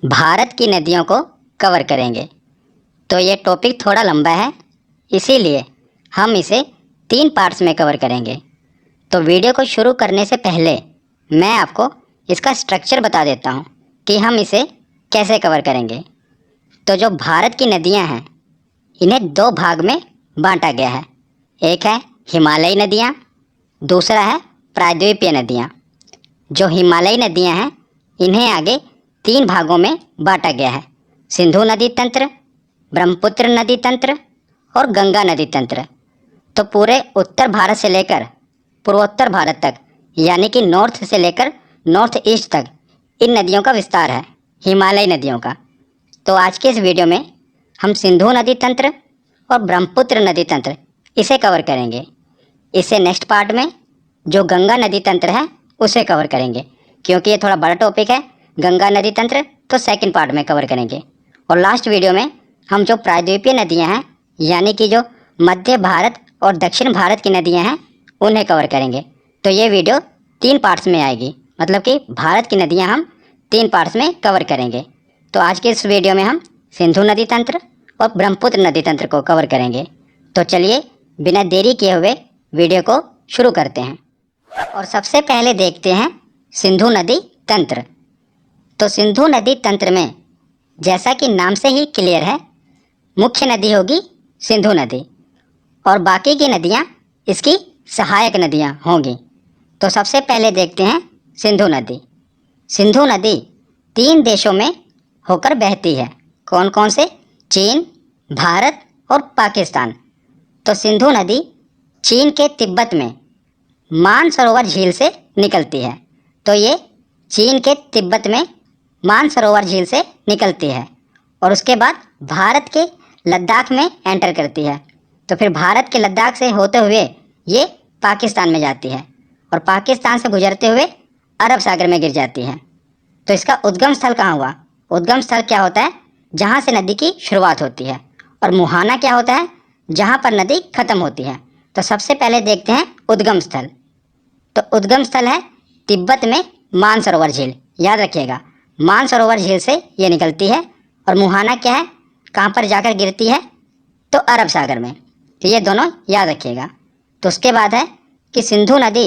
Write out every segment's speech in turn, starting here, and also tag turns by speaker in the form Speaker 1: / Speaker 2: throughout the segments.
Speaker 1: भारत की नदियों को कवर करेंगे। तो ये टॉपिक थोड़ा लंबा है, इसीलिए हम इसे 3 पार्ट्स में कवर करेंगे। तो वीडियो को शुरू करने से पहले मैं आपको इसका स्ट्रक्चर बता देता हूँ कि हम इसे कैसे कवर करेंगे। तो जो भारत की नदियाँ हैं, इन्हें 2 भाग में बांटा गया है। एक है हिमालयी नदियाँ, दूसरा है प्रायद्वीपीय नदियाँ। जो हिमालयी नदियाँ हैं, इन्हें आगे 3 भागों में बांटा गया है: सिंधु नदी तंत्र, ब्रह्मपुत्र नदी तंत्र और गंगा नदी तंत्र। तो पूरे उत्तर भारत से लेकर पूर्वोत्तर भारत तक, यानी कि नॉर्थ से लेकर नॉर्थ ईस्ट तक इन नदियों का विस्तार है, हिमालयी नदियों का। तो आज के इस वीडियो में हम सिंधु नदी तंत्र और ब्रह्मपुत्र नदी तंत्र इसे कवर करेंगे। इससे नेक्स्ट पार्ट में जो गंगा नदी तंत्र है उसे कवर करेंगे, क्योंकि ये थोड़ा बड़ा टॉपिक है। गंगा नदी तंत्र तो सेकंड पार्ट में कवर करेंगे। और लास्ट वीडियो में हम जो प्रायद्वीपीय नदियां हैं, यानी कि जो मध्य भारत और दक्षिण भारत की नदियां हैं, उन्हें कवर करेंगे। तो ये वीडियो 3 पार्ट्स में आएगी, मतलब कि भारत की नदियां हम 3 पार्ट्स में कवर करेंगे। तो आज के इस वीडियो में हम सिंधु नदी तंत्र और ब्रह्मपुत्र नदी तंत्र को कवर करेंगे। तो चलिए बिना देरी किए हुए वीडियो को शुरू करते हैं। और सबसे पहले देखते हैं सिंधु नदी तंत्र। तो सिंधु नदी तंत्र में, जैसा कि नाम से ही क्लियर है, मुख्य नदी होगी सिंधु नदी और बाकी की नदियाँ इसकी सहायक नदियाँ होंगी। तो सबसे पहले देखते हैं सिंधु नदी। सिंधु नदी 3 देशों में होकर बहती है। कौन कौन से? चीन, भारत और पाकिस्तान। तो सिंधु नदी चीन के तिब्बत में मानसरोवर झील से निकलती है। तो ये चीन के तिब्बत में मानसरोवर झील से निकलती है और उसके बाद भारत के लद्दाख में एंटर करती है। तो फिर भारत के लद्दाख से होते हुए ये पाकिस्तान में जाती है और पाकिस्तान से गुजरते हुए अरब सागर में गिर जाती है। तो इसका उद्गम स्थल कहाँ हुआ? उद्गम स्थल क्या होता है? जहाँ से नदी की शुरुआत होती है। और मुहाना क्या होता है? जहाँ पर नदी खत्म होती है। तो सबसे पहले देखते हैं उद्गम स्थल। तो उद्गम स्थल है तिब्बत में मानसरोवर झील। याद रखिएगा, मानसरोवर झील से ये निकलती है। और मुहाना क्या है? कहाँ पर जाकर गिरती है? तो अरब सागर में। तो ये दोनों याद रखिएगा। तो उसके बाद है कि सिंधु नदी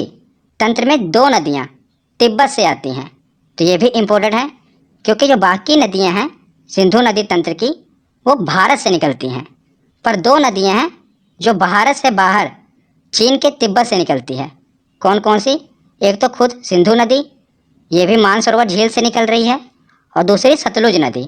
Speaker 1: तंत्र में 2 नदियाँ तिब्बत से आती हैं। तो ये भी इम्पोर्टेंट है, क्योंकि जो बाकी नदियाँ हैं सिंधु नदी तंत्र की, वो भारत से निकलती हैं। पर 2 नदियाँ हैं जो भारत से बाहर चीन के तिब्बत से निकलती है। कौन कौन सी? एक तो खुद सिंधु नदी, ये भी मानसरोवर झील से निकल रही है। और दूसरी सतलुज नदी।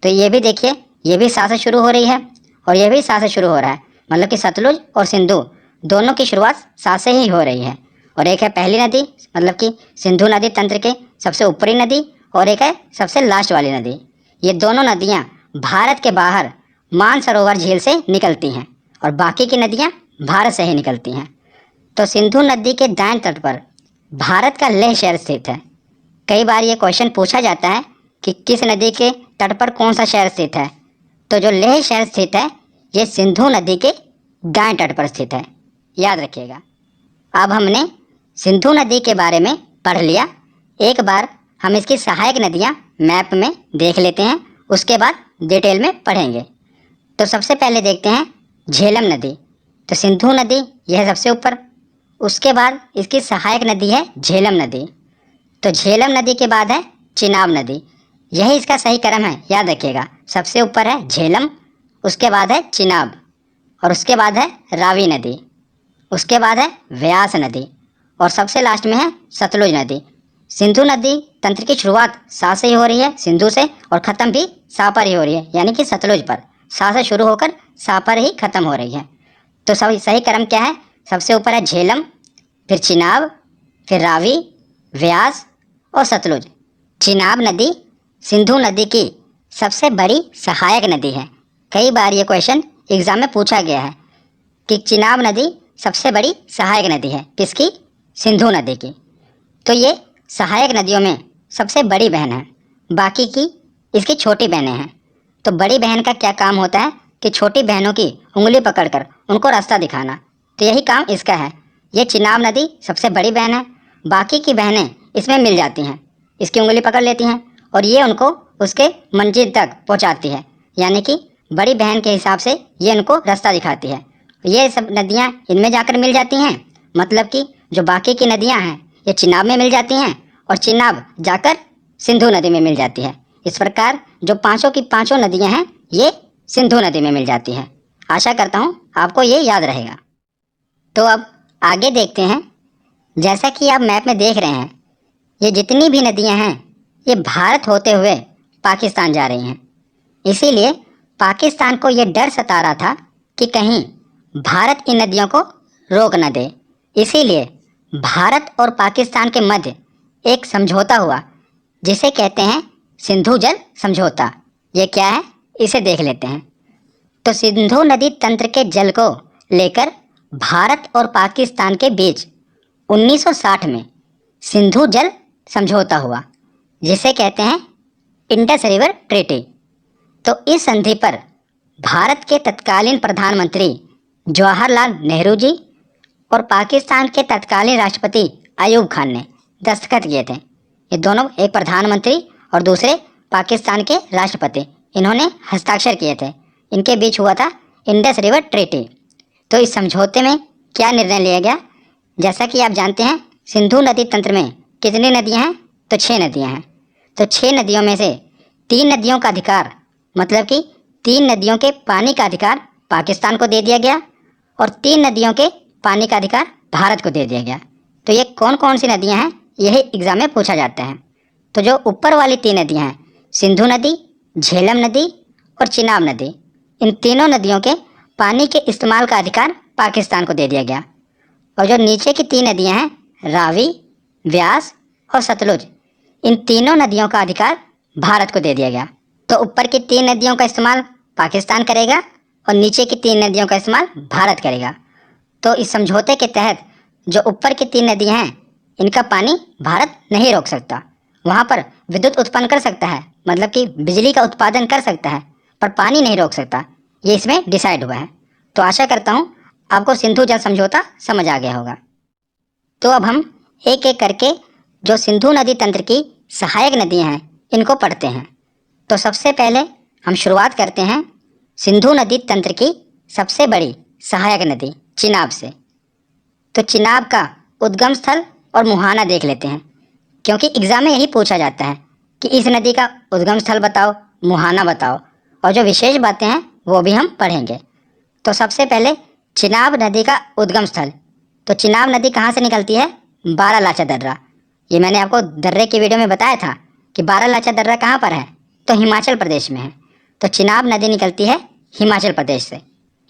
Speaker 1: तो ये भी देखिए, ये भी सा से शुरू हो रही है और ये भी सा से शुरू हो रहा है। मतलब कि सतलुज और सिंधु दोनों की शुरुआत सा से ही हो रही है। और एक है पहली नदी, मतलब कि सिंधु नदी तंत्र के सबसे ऊपरी नदी, और एक है सबसे लास्ट वाली नदी। ये दोनों नदियाँ भारत के बाहर मानसरोवर झील से निकलती हैं और बाकी की नदियाँ भारत से ही निकलती हैं। तो सिंधु नदी के दाएं तट पर भारत का लेह शहर स्थित है। कई बार ये क्वेश्चन पूछा जाता है कि किस नदी के तट पर कौन सा शहर स्थित है। तो जो लेह शहर स्थित है, ये सिंधु नदी के दाएं तट पर स्थित है। याद रखिएगा। अब हमने सिंधु नदी के बारे में पढ़ लिया। एक बार हम इसकी सहायक नदियाँ मैप में देख लेते हैं, उसके बाद डिटेल में पढ़ेंगे। तो सबसे पहले देखते हैं झेलम नदी। तो सिंधु नदी यह है सबसे ऊपर, उसके बाद इसकी सहायक नदी है झेलम नदी। तो झेलम नदी के बाद है चिनाब नदी। यही इसका सही क्रम है, याद रखिएगा। सबसे ऊपर है झेलम, उसके बाद है चिनाब, और उसके बाद है रावी नदी, उसके बाद है व्यास नदी, और सबसे लास्ट में है सतलुज नदी। सिंधु नदी तंत्र की शुरुआत सा से ही हो रही है, सिंधु से, और ख़त्म भी सा पर ही हो रही है, यानी कि सतलुज पर। सा से शुरू होकर सा पर ही ख़त्म हो रही है। तो सही क्रम क्या है? सबसे ऊपर है झेलम, फिर चिनाब, फिर रावी, व्यास और सतलुज। चिनाब नदी सिंधु नदी की सबसे बड़ी सहायक नदी है। कई बार ये क्वेश्चन एग्ज़ाम में पूछा गया है कि चिनाब नदी सबसे बड़ी सहायक नदी है किसकी? सिंधु नदी की। तो ये सहायक नदियों में सबसे बड़ी बहन है, बाकी की इसकी छोटी बहनें हैं। तो बड़ी बहन का क्या काम होता है कि छोटी बहनों की उंगली पकड़कर उनको रास्ता दिखाना। तो यही काम इसका है। ये चिनाब नदी सबसे बड़ी बहन है, बाकी की बहनें इसमें मिल जाती हैं, इसकी उंगली पकड़ लेती हैं और ये उनको उसके मंजिल तक पहुंचाती है, यानी कि बड़ी बहन के हिसाब से ये उनको रास्ता दिखाती है। ये सब नदियाँ इनमें जाकर मिल जाती हैं, मतलब कि जो बाकी की नदियाँ हैं ये चिनाब में मिल जाती हैं और चिनाब जाकर सिंधु नदी में मिल जाती है। इस प्रकार जो पांचों की पांचों नदियाँ हैं ये सिंधु नदी में मिल जाती हैं। आशा करता हूँ आपको ये याद रहेगा। तो अब आगे देखते हैं। जैसा कि आप मैप में देख रहे हैं, ये जितनी भी नदियाँ हैं ये भारत होते हुए पाकिस्तान जा रही हैं। इसीलिए पाकिस्तान को ये डर सता रहा था कि कहीं भारत इन नदियों को रोक न दे। इसीलिए भारत और पाकिस्तान के मध्य एक समझौता हुआ जिसे कहते हैं सिंधु जल समझौता। ये क्या है इसे देख लेते हैं। तो सिंधु नदी तंत्र के जल को लेकर भारत और पाकिस्तान के बीच 1960 में सिंधु जल समझौता हुआ जिसे कहते हैं इंडस रिवर ट्रीटी। तो इस संधि पर भारत के तत्कालीन प्रधानमंत्री जवाहरलाल नेहरू जी और पाकिस्तान के तत्कालीन राष्ट्रपति अयूब खान ने दस्तखत किए थे। ये दोनों, एक प्रधानमंत्री और दूसरे पाकिस्तान के राष्ट्रपति, इन्होंने हस्ताक्षर किए थे। इनके बीच हुआ था इंडस रिवर ट्रीटी। तो इस समझौते में क्या निर्णय लिया गया? जैसा कि आप जानते हैं सिंधु नदी तंत्र में कितनी नदियां हैं? तो 6 नदियां हैं। तो 6 नदियों में से 3 नदियों का अधिकार, मतलब कि 3 नदियों के पानी का अधिकार पाकिस्तान को दे दिया गया और 3 नदियों के पानी का अधिकार भारत को दे दिया गया। तो ये कौन कौन सी नदियां हैं यही एग्जाम में पूछा जाता है। तो जो ऊपर वाली 3 नदियां हैं, सिंधु नदी, झेलम नदी और चिनाब नदी, इन तीनों नदियों के पानी के इस्तेमाल का अधिकार पाकिस्तान को दे दिया गया। और जो नीचे की 3 नदियां हैं, रावी, व्यास और सतलुज, इन तीनों नदियों का अधिकार भारत को दे दिया गया। तो ऊपर की 3 नदियों का इस्तेमाल पाकिस्तान करेगा और नीचे की 3 नदियों का इस्तेमाल भारत करेगा। तो इस समझौते के तहत जो ऊपर की 3 नदियां हैं इनका पानी भारत नहीं रोक सकता। वहाँ पर विद्युत उत्पन्न कर सकता है, मतलब कि बिजली का उत्पादन कर सकता है, पर पानी नहीं रोक सकता। ये इसमें डिसाइड हुआ है। तो आशा करता हूँ आपको सिंधु जल समझौता समझ आ गया होगा। तो अब हम एक एक करके जो सिंधु नदी तंत्र की सहायक नदियाँ हैं इनको पढ़ते हैं। तो सबसे पहले हम शुरुआत करते हैं सिंधु नदी तंत्र की सबसे बड़ी सहायक नदी चिनाब से। तो चिनाब का उद्गम स्थल और मुहाना देख लेते हैं, क्योंकि एग्जाम में यही पूछा जाता है कि इस नदी का उद्गम स्थल बताओ, मुहाना बताओ, और जो विशेष बातें हैं वो भी हम पढ़ेंगे। तो सबसे पहले चिनाब नदी का उद्गम स्थल। तो चिनाब नदी कहाँ से निकलती है? बारालाचा दर्रा। ये मैंने आपको दर्रे की वीडियो में बताया था कि बारालाचा दर्रा कहाँ पर है, तो हिमाचल प्रदेश में है। तो चिनाब नदी निकलती है हिमाचल प्रदेश से।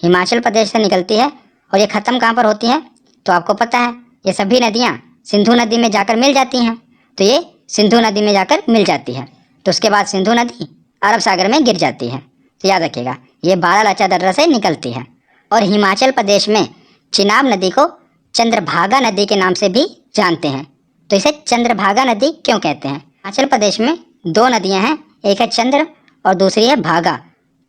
Speaker 1: हिमाचल प्रदेश से निकलती है और ये ख़त्म कहाँ पर होती है? तो आपको पता है ये सभी नदियाँ सिंधु नदी में जाकर मिल जाती हैं। तो ये सिंधु नदी में जाकर मिल जाती है। तो उसके बाद सिंधु नदी अरब सागर में गिर जाती है। तो याद रखिएगा ये बारालाचा दर्रा से निकलती है। और हिमाचल प्रदेश में चिनाब नदी को चंद्रभागा नदी के नाम से भी जानते हैं। तो इसे चंद्रभागा नदी क्यों कहते हैं? हिमाचल प्रदेश में 2 नदियां हैं, एक है चंद्र और दूसरी है भागा।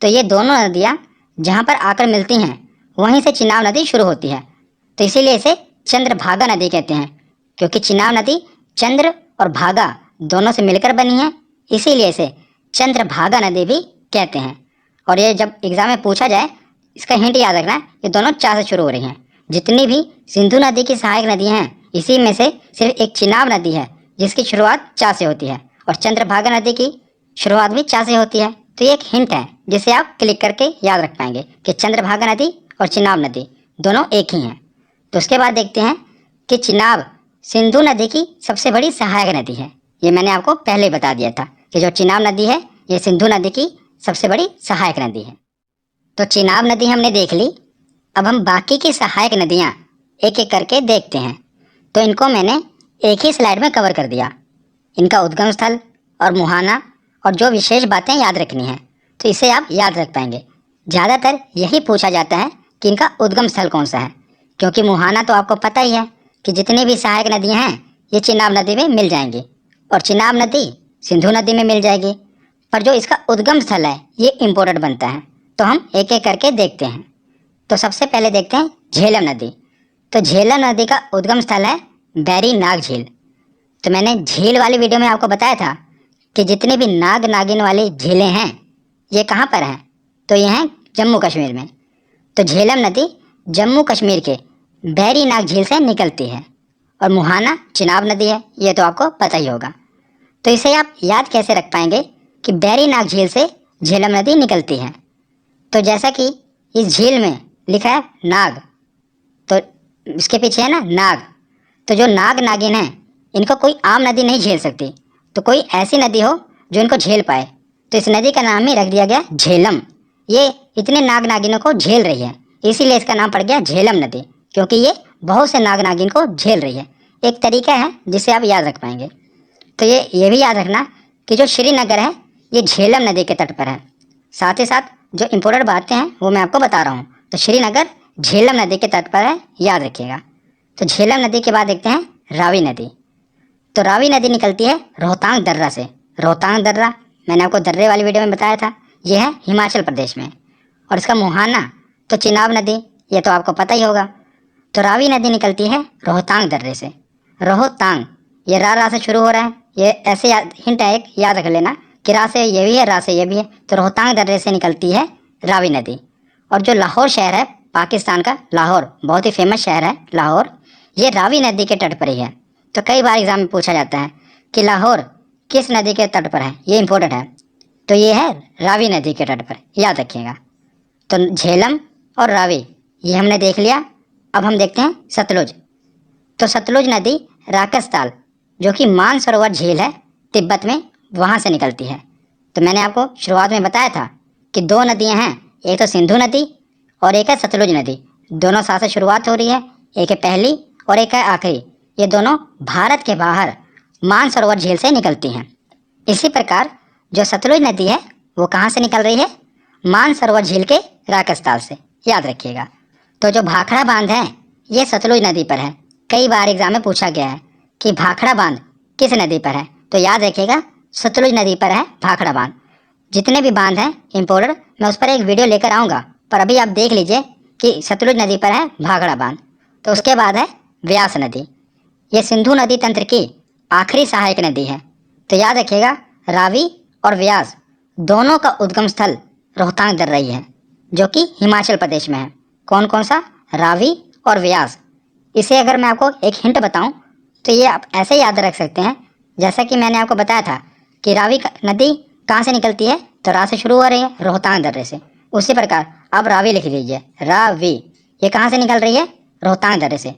Speaker 1: तो ये दोनों नदियां जहां पर आकर मिलती हैं वहीं से चिनाब नदी शुरू होती है। तो इसीलिए इसे चंद्रभागा नदी कहते हैं, क्योंकि चिनाब नदी चंद्र और भागा दोनों से मिलकर बनी है, इसीलिए इसे चंद्रभागा नदी भी कहते हैं। और ये जब एग्जाम में पूछा जाए इसका हिंट याद रखना, ये दोनों चा से शुरू हो रही हैं। जितनी भी सिंधु नदी की सहायक नदियाँ हैं इसी में से सिर्फ एक चिनाब नदी है जिसकी शुरुआत चा से होती है, और चंद्रभागा नदी की शुरुआत भी चा से होती है। तो ये एक हिंट है जिसे आप क्लिक करके याद रख पाएंगे कि चंद्रभागा नदी और चिनाब नदी दोनों एक ही हैं। तो उसके बाद देखते हैं कि चिनाब सिंधु नदी की सबसे बड़ी सहायक नदी है। ये मैंने आपको पहले ही बता दिया था कि जो चिनाब नदी है ये सिंधु नदी की सबसे बड़ी सहायक नदी है। तो चिनाब नदी हमने देख ली। अब हम बाकी की सहायक नदियाँ एक एक करके देखते हैं। तो इनको मैंने एक ही स्लाइड में कवर कर दिया, इनका उद्गम स्थल और मुहाना और जो विशेष बातें याद रखनी हैं, तो इसे आप याद रख पाएंगे। ज़्यादातर यही पूछा जाता है कि इनका उद्गम स्थल कौन सा है, क्योंकि मुहाना तो आपको पता ही है कि जितनी भी सहायक नदियाँ हैं ये चिनाब नदी में मिल जाएंगी और चिनाब नदी सिंधु नदी में मिल जाएगी। पर जो इसका उद्गम स्थल है ये इम्पोर्टेंट बनता है। तो हम एक एक करके देखते हैं। तो सबसे पहले देखते हैं झेलम नदी। तो झेलम नदी का उद्गम स्थल है बैरी नाग झील। तो मैंने झील वाली वीडियो में आपको बताया था कि जितने भी नाग नागिन वाली झीलें हैं ये कहाँ पर हैं, तो ये हैं जम्मू कश्मीर में। तो झेलम नदी जम्मू कश्मीर के बैरी नाग झील से निकलती है और मुहाना चिनाब नदी है, ये तो आपको पता ही होगा। तो इसे आप याद कैसे रख पाएंगे कि बैरी नाग झील से झेलम नदी निकलती है। तो जैसा कि इस झील में लिखा है नाग, तो इसके पीछे है ना नाग, तो जो नाग नागिन है इनको कोई आम नदी नहीं झेल सकती, तो कोई ऐसी नदी हो जो इनको झेल पाए। तो इस नदी का नाम ही रख दिया गया झेलम। ये इतने नाग नागिनों को झेल रही है, इसीलिए इसका नाम पड़ गया झेलम नदी, क्योंकि ये बहुत से नाग नागिन को झेल रही है। एक तरीका है जिसे आप याद रख पाएंगे। तो ये भी याद रखना कि जो श्रीनगर है ये झेलम नदी के तट पर है। साथ ही साथ जो इम्पोर्टेंट बातें हैं वो मैं आपको बता रहा हूँ। तो श्रीनगर झेलम नदी के तट पर है, याद रखिएगा। तो झेलम नदी के बाद देखते हैं रावी नदी। तो रावी नदी निकलती है रोहतांग दर्रा से। रोहतांग दर्रा मैंने आपको दर्रे वाली वीडियो में बताया था, ये है हिमाचल प्रदेश में। और इसका मुहाना तो चिनाब नदी, ये तो आपको पता ही होगा। तो रावी नदी निकलती है रोहतांग दर्रे से। रोहतांग ये रा से शुरू हो रहा है, ये ऐसे हिंट है एक, याद रख लेना कि रा से ये भी है, रा से ये भी है। तो रोहतांग दर्रे से निकलती है रावी नदी। और जो लाहौर शहर है पाकिस्तान का, लाहौर बहुत ही फेमस शहर है लाहौर, ये रावी नदी के तट पर ही है। तो कई बार एग्जाम में पूछा जाता है कि लाहौर किस नदी के तट पर है, ये इंपॉर्टेंट है। तो ये है रावी नदी के तट पर, याद रखिएगा। तो झेलम और रावी ये हमने देख लिया। अब हम देखते हैं सतलुज। तो सतलुज नदी राकसताल जो कि मानसरोवर झील है तिब्बत में, वहाँ से निकलती है। तो मैंने आपको शुरुआत में बताया था कि दो नदियाँ हैं, एक तो सिंधु नदी और एक है सतलुज नदी। दोनों साथ से शुरुआत हो रही है, एक है पहली और एक है आखिरी। ये दोनों भारत के बाहर मानसरोवर झील से निकलती हैं। इसी प्रकार जो सतलुज नदी है वो कहाँ से निकल रही है, मानसरोवर झील के राकसताल से, याद रखिएगा। तो जो भाखड़ा बांध है ये सतलुज नदी पर है। कई बार एग्जाम में पूछा गया है कि भाखड़ा बांध किस नदी पर है, तो याद रखिएगा सतलुज नदी पर है भाखड़ा बांध। जितने भी बांध हैं इम्पोर्टेंट, मैं उस पर एक वीडियो लेकर आऊँगा, पर अभी आप देख लीजिए कि सतलुज नदी पर है भाखड़ा बांध। तो उसके बाद है व्यास नदी। ये सिंधु नदी तंत्र की आखिरी सहायक नदी है। तो याद रखिएगा रावी और व्यास दोनों का उद्गम स्थल रोहतांग दर्रा ही है, जो कि हिमाचल प्रदेश में है। कौन कौन सा, रावी और व्यास। इसे अगर मैं आपको एक हिंट बताऊं तो ये आप ऐसे याद रख सकते हैं, जैसा कि मैंने आपको बताया था कि रावी नदी कहाँ से निकलती है, तो रा से शुरू हो रही है रोहतांग दर्रे से। उसी प्रकार आप रावी लिख लीजिए, रावी ये कहाँ से निकल रही है, रोहतांग दर्रे से।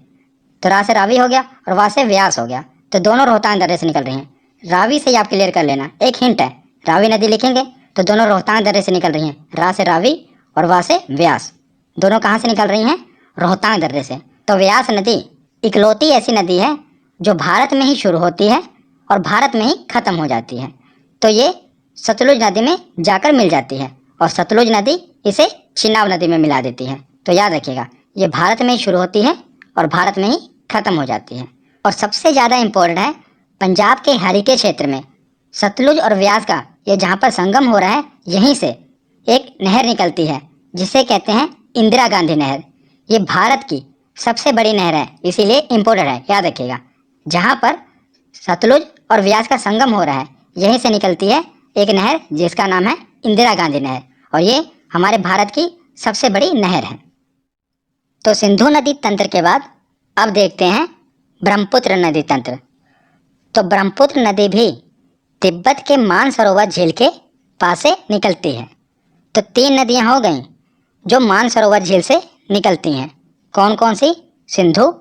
Speaker 1: तो रा से रावी हो गया और वा से व्यास हो गया, तो दोनों रोहतांग दर्रे से निकल रही हैं। रावी से ही आप क्लियर कर लेना, एक हिंट है, रावी नदी लिखेंगे तो दोनों रोहतांग दर्रे से निकल रही हैं, रा से रावी और वा से व्यास। दोनों कहाँ से निकल रही हैं, रोहतांग दर्रे से। तो व्यास नदी इकलौती ऐसी नदी है जो भारत में ही शुरू होती है और भारत में ही खत्म हो जाती है। तो ये सतलुज नदी में जाकर मिल जाती है और सतलुज नदी इसे चिनाब नदी में मिला देती है। तो याद रखिएगा ये भारत में ही शुरू होती है और भारत में ही खत्म हो जाती है। और सबसे ज़्यादा इम्पोर्टेंट है, पंजाब के हरिके क्षेत्र में सतलुज और व्यास का ये जहाँ पर संगम हो रहा है, यहीं से एक नहर निकलती है जिसे कहते हैं इंदिरा गांधी नहर। ये भारत की सबसे बड़ी नहर है, इसीलिए इम्पोर्टेंट है, याद रखिएगा। जहाँ पर सतलुज और व्यास का संगम हो रहा है यहीं से निकलती है एक नहर जिसका नाम है इंदिरा गांधी नहर, और ये हमारे भारत की सबसे बड़ी नहर है। तो सिंधु नदी तंत्र के बाद अब देखते हैं ब्रह्मपुत्र नदी तंत्र। तो ब्रह्मपुत्र नदी भी तिब्बत के मानसरोवर झील के पास से निकलती है। तो तीन नदियां हो गईं जो मानसरोवर झील से निकलती हैं। कौन कौन सी, सिंधु,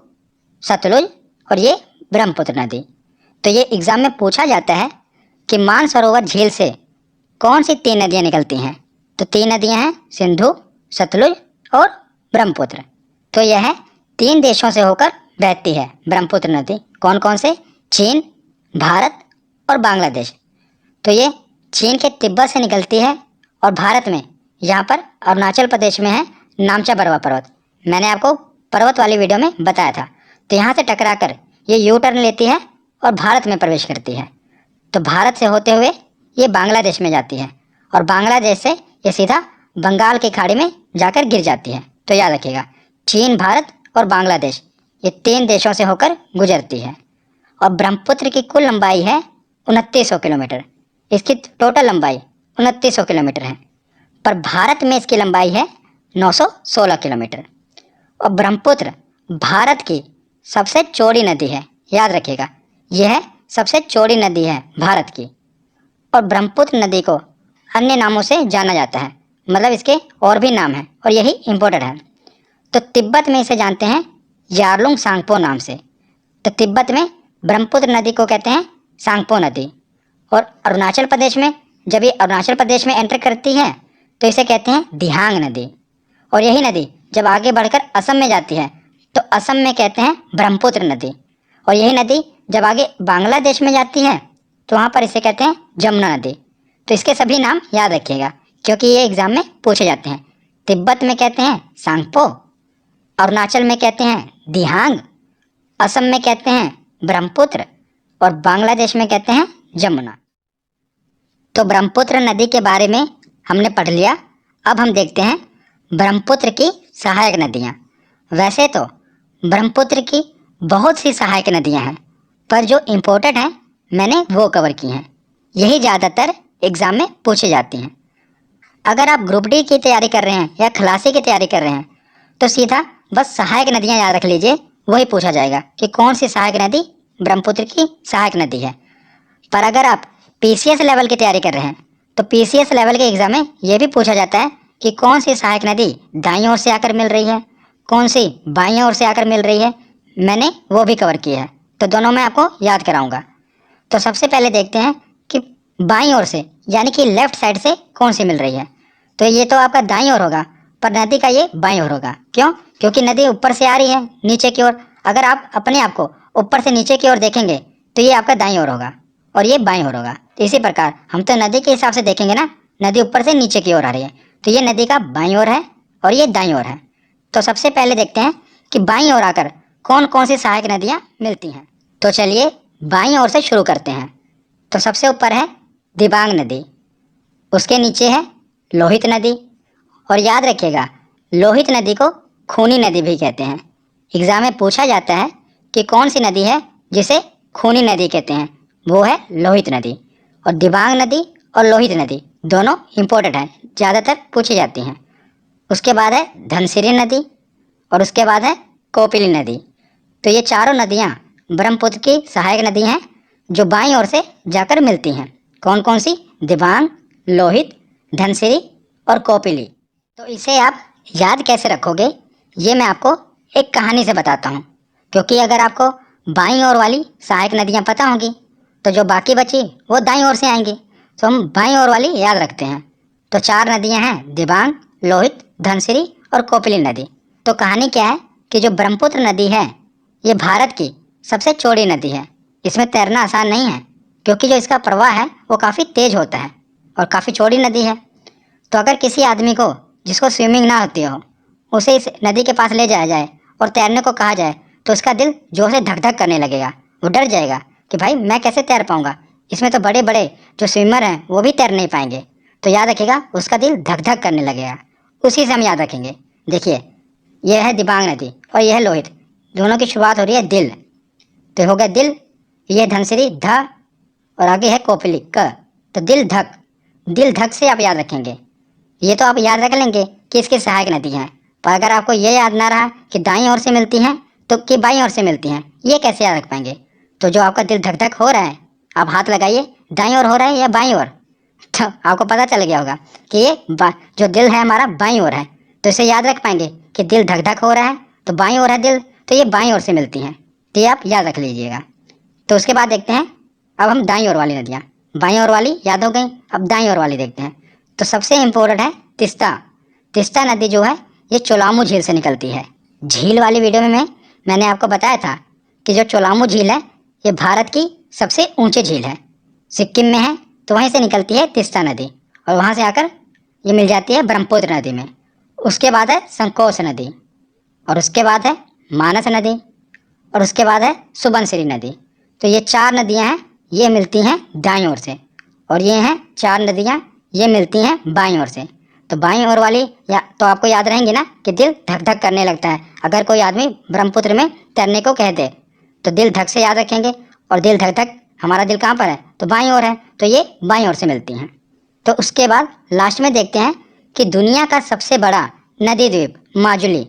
Speaker 1: सतलुज और ये ब्रह्मपुत्र नदी। तो ये एग्ज़ाम में पूछा जाता है कि मानसरोवर झील से कौन सी तीन नदियां निकलती हैं। तो तीन नदियां हैं सिंधु, सतलुज और ब्रह्मपुत्र। तो यह तीन देशों से होकर बहती है ब्रह्मपुत्र नदी। कौन कौन से, चीन, भारत और बांग्लादेश। तो ये चीन के तिब्बत से निकलती है और भारत में यहाँ पर अरुणाचल प्रदेश में है नामचा बरवा पर्वत। मैंने आपको पर्वत वाली वीडियो में बताया था। तो यहाँ से टकराकर ये यू टर्न लेती है और भारत में प्रवेश करती है। तो भारत से होते हुए ये बांग्लादेश में जाती है और बांग्लादेश से ये सीधा बंगाल की खाड़ी में जाकर गिर जाती है। तो याद रखिएगा चीन, भारत और बांग्लादेश ये तीन देशों से होकर गुजरती है। और ब्रह्मपुत्र की कुल लंबाई है 2900 किलोमीटर। इसकी टोटल लंबाई 2900 किलोमीटर है, पर भारत में इसकी लंबाई है 916 किलोमीटर। और ब्रह्मपुत्र भारत की सबसे चौड़ी नदी है, याद रखिएगा, यह है सबसे चौड़ी नदी है भारत की। और ब्रह्मपुत्र नदी को अन्य नामों से जाना जाता है, मतलब इसके और भी नाम हैं और यही इम्पोर्टेंट है। तो तिब्बत में इसे जानते हैं यारलुंग सांगपो नाम से। तो तिब्बत में ब्रह्मपुत्र नदी को कहते हैं सांगपो नदी। और अरुणाचल प्रदेश में, जब ये अरुणाचल प्रदेश में एंटर करती है तो इसे कहते हैं दिहांग नदी। और यही नदी जब आगे बढ़कर असम में जाती है तो असम में कहते हैं ब्रह्मपुत्र नदी। और यही नदी जब आगे बांग्लादेश में जाती है तो वहाँ पर इसे कहते हैं जमुना नदी। तो इसके सभी नाम याद रखिएगा क्योंकि ये एग्जाम में पूछे जाते हैं। तिब्बत में कहते हैं सांगपो, अरुणाचल में कहते हैं दिहांग, असम में कहते हैं ब्रह्मपुत्र और बांग्लादेश में कहते हैं जमुना। तो ब्रह्मपुत्र नदी के बारे में हमने पढ़ लिया। अब हम देखते हैं ब्रह्मपुत्र की सहायक नदियाँ। वैसे तो ब्रह्मपुत्र की बहुत सी सहायक नदियाँ हैं, पर जो इम्पोर्टेंट हैं मैंने वो कवर की हैं। यही ज़्यादातर एग्ज़ाम में पूछी जाती हैं। अगर आप ग्रुप डी की तैयारी कर रहे हैं या खलासी की तैयारी कर रहे हैं तो सीधा बस सहायक नदियाँ याद रख लीजिए, वही पूछा जाएगा कि कौन सी सहायक नदी ब्रह्मपुत्र की सहायक नदी है। पर अगर आप पीसीएस लेवल की तैयारी कर रहे हैं तो पीसीएस लेवल के एग्ज़ाम में ये भी पूछा जाता है कि कौन सी सहायक नदी दाईं ओर से आकर मिल रही है, कौन सी बाईं ओर से आकर मिल रही है। मैंने वो भी कवर किया है, तो दोनों मैं आपको याद कराऊंगा। तो सबसे पहले देखते हैं कि बाईं ओर से यानी कि लेफ्ट साइड से कौन सी मिल रही है। तो ये तो आपका दाईं ओर होगा, पर नदी का ये बाईं ओर होगा। क्यों? क्योंकि नदी ऊपर से आ रही है नीचे की ओर। अगर आप अपने आप को ऊपर से नीचे की ओर देखेंगे तो ये आपका दाईं ओर होगा और ये बाईं ओर होगा। तो इसी प्रकार हम तो नदी के हिसाब से देखेंगे ना, नदी ऊपर से नीचे की ओर आ रही है तो ये नदी का बाईं ओर है और ये दाईं ओर है। तो सबसे पहले देखते हैं कि बाईं ओर आकर कौन कौन सी सहायक नदियाँ मिलती हैं। तो चलिए बाईं ओर से शुरू करते हैं। तो सबसे ऊपर है दिबांग नदी, उसके नीचे है लोहित नदी। और याद रखिएगा लोहित नदी को खूनी नदी भी कहते हैं। एग्जाम में पूछा जाता है कि कौन सी नदी है जिसे खूनी नदी कहते हैं, वो है लोहित नदी। और दिबांग नदी और लोहित नदी दोनों इम्पोर्टेंट हैं, ज़्यादातर पूछी जाती हैं। उसके बाद है धनसिरी नदी और उसके बाद है कोपिली नदी। तो ये चारों नदियाँ ब्रह्मपुत्र की सहायक नदी हैं जो बाईं ओर से जाकर मिलती हैं। कौन कौन सी? दिबांग, लोहित, धनसिरी और कोपिली। तो इसे आप याद कैसे रखोगे ये मैं आपको एक कहानी से बताता हूँ। क्योंकि अगर आपको बाईं ओर वाली सहायक नदियाँ पता होंगी तो जो बाकी बची वो दाईं ओर से आएंगी, तो हम बाईं ओर वाली याद रखते हैं। तो चार नदियाँ हैं दिबांग, लोहित, धनसिरी और कोपिली नदी। तो कहानी क्या है कि जो ब्रह्मपुत्र नदी है ये भारत की सबसे चौड़ी नदी है। इसमें तैरना आसान नहीं है क्योंकि जो इसका प्रवाह है वो काफ़ी तेज़ होता है और काफ़ी चौड़ी नदी है। तो अगर किसी आदमी को जिसको स्विमिंग ना होती हो उसे इस नदी के पास ले जाया जाए और तैरने को कहा जाए तो उसका दिल जोर से धक धक करने लगेगा। वो डर जाएगा कि भाई मैं कैसे तैर पाऊँगा, इसमें तो बड़े बड़े जो स्विमर हैं वो भी तैर नहीं पाएंगे। तो याद रखिएगा उसका दिल धक धक करने लगेगा। उसी से हम याद रखेंगे। देखिए यह है दिबांग नदी और यह है लोहित, दोनों की शुरुआत हो रही है दिल। तो हो गया दिल, यह धनसिरी ध और आगे है कोपिली क। तो दिल धक, दिल धक से आप याद रखेंगे। ये तो आप याद रख लेंगे कि इसकी सहायक नदी हैं, पर अगर आपको ये याद ना रहा कि दाईं ओर से मिलती हैं तो कि बाईं ओर से मिलती हैं, ये कैसे याद रख पाएंगे? तो जो आपका दिल धक धक हो रहा है आप हाथ लगाइए, दाईं ओर हो रहा है या बाईं ओर, तो आपको पता चल गया होगा कि ये जो दिल है हमारा बाईं ओर है। तो इसे याद रख पाएंगे कि दिल धक धक हो रहा है तो बाईं ओर है दिल, तो ये बाईं ओर से मिलती हैं। तो ये आप याद रख लीजिएगा। तो उसके बाद देखते हैं अब हम दाईं ओर वाली नदियाँ। बाईं ओर वाली याद हो गई, अब दाईं ओर वाली देखते हैं। तो सबसे इम्पोर्टेंट है तिस्ता। तिस्ता नदी जो है ये चोलामू झील से निकलती है। झील वाली वीडियो में मैंने आपको बताया था कि जो चोलामू झील है ये भारत की सबसे ऊंची झील है, सिक्किम में है। तो वहीं से निकलती है तिस्ता नदी और वहाँ से आकर ये मिल जाती है ब्रह्मपुत्र नदी में। उसके बाद है संकोच नदी और उसके बाद है मानस नदी और उसके बाद है सुबनसिरी नदी। तो ये चार नदियाँ हैं, ये मिलती हैं दाईं ओर से, और ये हैं चार नदियाँ ये मिलती हैं बाईं ओर से। तो बाईं ओर वाली तो आपको याद रहेंगी ना कि दिल धक धक करने लगता है। अगर कोई आदमी ब्रह्मपुत्र में तैरने को कह दे तो दिल धक से याद रखेंगे और दिल धक धक हमारा दिल कहाँ पर है, तो बाईं ओर है, तो ये बाईं ओर से मिलती हैं। तो उसके बाद लास्ट में देखते हैं कि दुनिया का सबसे बड़ा नदी द्वीप माजुली,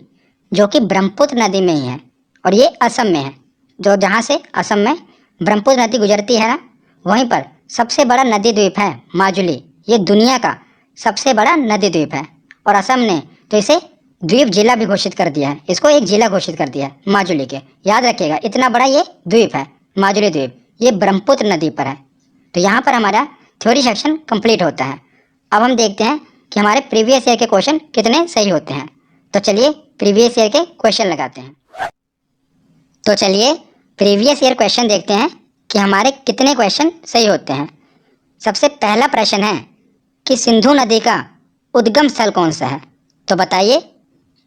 Speaker 1: जो कि ब्रह्मपुत्र नदी में ही है और ये असम में है। जो जहाँ से असम में ब्रह्मपुत्र नदी गुजरती है ना, वहीं पर सबसे बड़ा नदी द्वीप है माजुली। ये दुनिया का सबसे बड़ा नदी द्वीप है और असम ने तो इसे द्वीप जिला भी घोषित कर दिया है, इसको एक जिला घोषित कर दिया है माजुली के। याद रखिएगा, इतना बड़ा ये द्वीप है माजुली द्वीप, ये ब्रह्मपुत्र नदी पर है। तो यहाँ पर हमारा थ्योरी सेक्शन कंप्लीट होता है। अब हम देखते हैं कि हमारे प्रीवियस ईयर के क्वेश्चन कितने सही होते हैं। तो चलिए प्रीवियस ईयर के क्वेश्चन लगाते हैं। तो चलिए प्रीवियस ईयर क्वेश्चन देखते हैं कि हमारे कितने क्वेश्चन सही होते हैं। सबसे पहला प्रश्न है कि सिंधु नदी का उद्गम स्थल कौन सा है। तो बताइए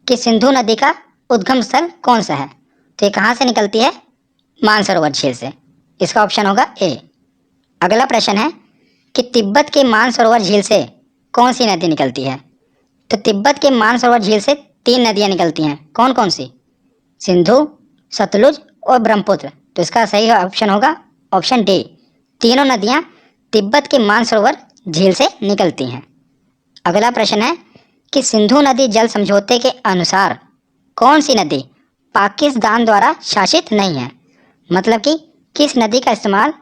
Speaker 1: कि सिंधु नदी का उद्गम स्थल कौन सा है। तो ये कहाँ से निकलती है, मानसरोवर झील से। इसका ऑप्शन होगा ए। अगला प्रश्न है कि तिब्बत के मानसरोवर झील से कौन सी नदी निकलती है। तो तिब्बत के मानसरोवर झील से 3 नदियाँ निकलती हैं। कौन कौन सी, सिंधु, सतलुज और ब्रह्मपुत्र। तो इसका सही ऑप्शन होगा ऑप्शन डी, तीनों नदियाँ तिब्बत के मानसरोवर झील से निकलती हैं। अगला प्रश्न है कि सिंधु नदी जल समझौते के अनुसार कौन सी नदी पाकिस्तान द्वारा शासित नहीं है। मतलब कि किस नदी का इस्तेमाल,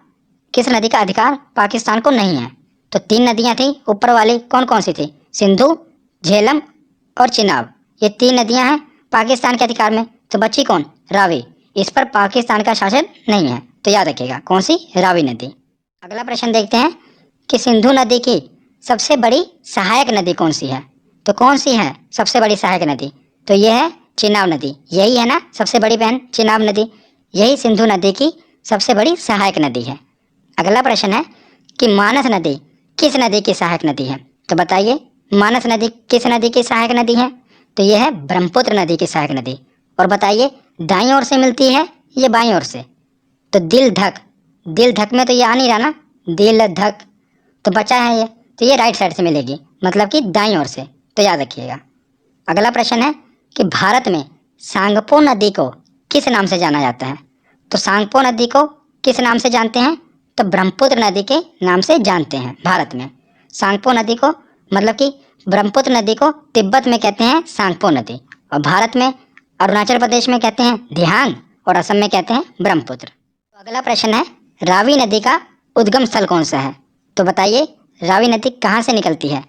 Speaker 1: किस नदी का अधिकार पाकिस्तान को नहीं है। तो 3 नदियाँ थी ऊपर वाली, कौन कौन सी थी, सिंधु, झेलम और चिनाब। ये 3 नदियाँ हैं पाकिस्तान के अधिकार में। तो बची कौन, रावी। इस पर पाकिस्तान का शासन नहीं है, तो याद रखिएगा कौन सी, रावी नदी। अगला प्रश्न देखते हैं कि सिंधु नदी की सबसे बड़ी सहायक नदी कौन सी है। तो कौन सी है सबसे बड़ी सहायक नदी, तो ये है चिनाब नदी। यही है ना सबसे बड़ी बहन चिनाब नदी, यही सिंधु नदी की सबसे बड़ी सहायक नदी है। अगला प्रश्न है कि मानस नदी किस नदी की सहायक नदी है। तो बताइए मानस नदी किस नदी की सहायक नदी है। तो यह है ब्रह्मपुत्र नदी की सहायक नदी। और बताइए दाईं ओर से मिलती है ये बाईं ओर से। तो दिल धक, दिल धक में तो ये आ नहीं रहा ना, दिल धक, तो बचा है ये, तो ये राइट साइड से मिलेगी, मतलब कि दाईं ओर से। तो याद रखिएगा। अगला प्रश्न है कि भारत में सांगपो नदी को किस नाम से जाना जाता है। तो सांगपो नदी को किस नाम से जानते हैं, तो ब्रह्मपुत्र नदी के नाम से जानते हैं भारत में। सांगपो नदी को, मतलब कि ब्रह्मपुत्र नदी को तिब्बत में कहते हैं सांगपो नदी, और भारत में अरुणाचल प्रदेश में कहते हैं दिहांग, और असम में कहते हैं ब्रह्मपुत्र। तो अगला प्रश्न है रावी नदी का उद्गम स्थल कौन सा है। तो बताइए रावी नदी कहाँ से निकलती है।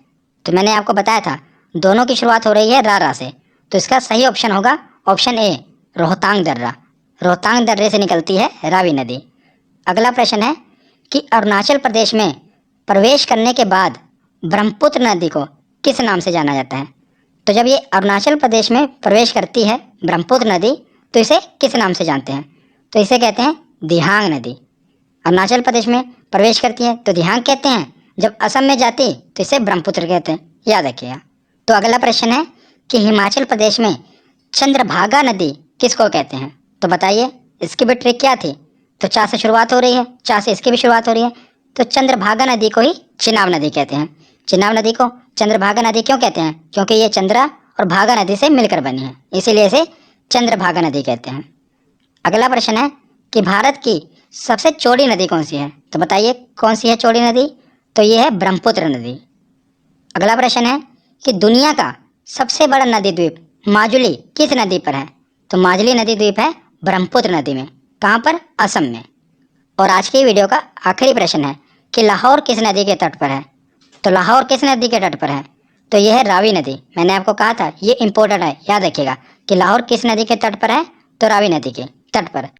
Speaker 1: तो मैंने आपको बताया था दोनों की शुरुआत हो रही है रा से। तो इसका सही ऑप्शन होगा ऑप्शन ए, रोहतांग दर्रा। रोहतांग दर्रे से निकलती है रावी नदी। अगला प्रश्न है कि अरुणाचल प्रदेश में प्रवेश करने के बाद ब्रह्मपुत्र नदी को किस नाम से जाना जाता है। तो जब ये अरुणाचल प्रदेश में प्रवेश करती है ब्रह्मपुत्र नदी, तो इसे किस नाम से जानते हैं। तो इसे कहते हैं दिहांग नदी। अरुणाचल प्रदेश में प्रवेश करती है तो दिहांग कहते हैं, जब असम में जाती तो इसे ब्रह्मपुत्र कहते हैं, याद रखिएगा। तो अगला प्रश्न है कि हिमाचल प्रदेश में चंद्रभागा नदी किसको कहते हैं। तो बताइए इसकी भी ट्रिक क्या थी। तो चा से शुरुआत हो रही है, चा से इसकी भी शुरुआत हो रही है, तो चंद्रभागा नदी को ही चिनाब नदी कहते हैं। चिनाब नदी को चंद्रभागा नदी क्यों कहते हैं, क्योंकि ये चंद्रा और भागा नदी से मिलकर बनी है, इसीलिए इसे चंद्रभागा नदी कहते हैं। अगला प्रश्न है कि भारत की सबसे चौड़ी नदी कौन सी है। तो बताइए कौन सी है चौड़ी नदी। तो ये है ब्रह्मपुत्र नदी। अगला प्रश्न है कि दुनिया का सबसे बड़ा नदी द्वीप माजुली किस नदी पर है। तो माजुली नदी द्वीप है ब्रह्मपुत्र नदी में। कहाँ पर, असम में। और आज की वीडियो का आखिरी प्रश्न है कि लाहौर किस नदी के तट पर है। तो लाहौर किस नदी के तट पर है। तो यह है रावी नदी। मैंने आपको कहा था ये इंपॉर्टेंट है, याद रखिएगा कि लाहौर किस नदी के तट पर है, तो रावी नदी के तट पर।